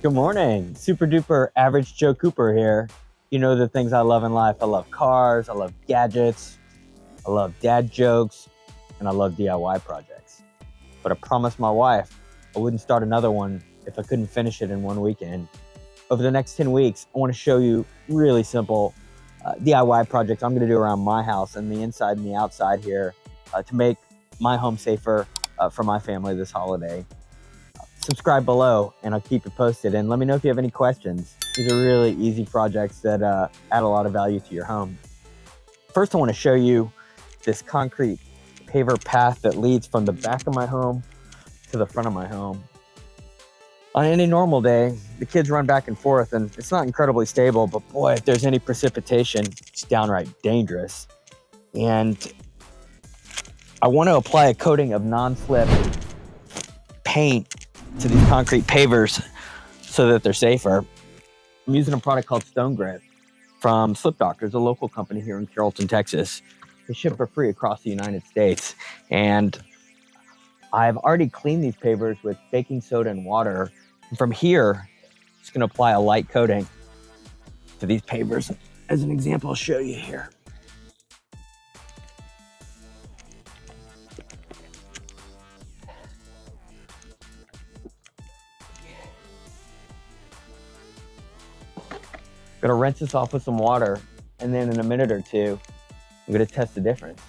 Good morning. Super-Duper Average Joe Cooper here. You know the things I love in life. I love cars, I love gadgets, I love dad jokes, and I love DIY projects. But I promised my wife I wouldn't start another one if I couldn't finish it in one weekend. Over the next 10 weeks, I want to show you really simple DIY projects I'm going to do around my house and the inside and the outside here to make my home safer for my family this holiday. Subscribe below and I'll keep you posted, and let me know if you have any questions. These are really easy projects that add a lot of value to your home. First, I want to show you this concrete paver path that leads from the back of my home to the front of my home. On any normal day, the kids run back and forth and it's not incredibly stable, but boy, if there's any precipitation, it's downright dangerous. And I want to apply a coating of non-slip paint to these concrete pavers so that they're safer. I'm using a product called Stone Grip from SlipDoctors, a local company here in Carrollton, Texas. They ship for free across the United States. And I've already cleaned these pavers with baking soda and water. And from here, I'm just going to apply a light coating to these pavers. As an example, I'll show you here. I'm gonna rinse this off with some water, and then in a minute or two, I'm gonna test the difference.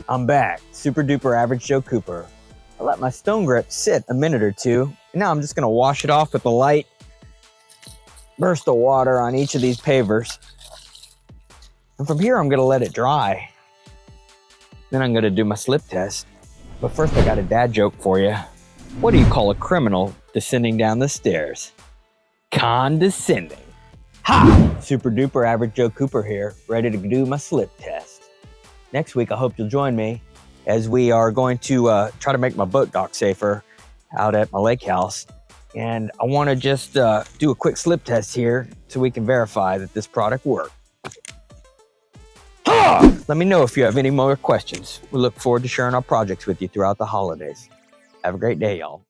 I'm back, Super-Duper Average Joe Cooper. I let my Stone Grip sit a minute or two, and now I'm just gonna wash it off with a light burst of water on each of these pavers. And from here, I'm gonna let it dry. Then I'm gonna do my slip test. But first, I got a dad joke for you. What do you call a criminal descending down the stairs? Condescending. Ha! Super-Duper Average Joe Cooper here, ready to do my slip test. Next week, I hope you'll join me as we are going to try to make my boat dock safer out at my lake house. And I want to just do a quick slip test here so we can verify that this product works. Ha! Let me know if you have any more questions. We look forward to sharing our projects with you throughout the holidays. Have a great day, y'all.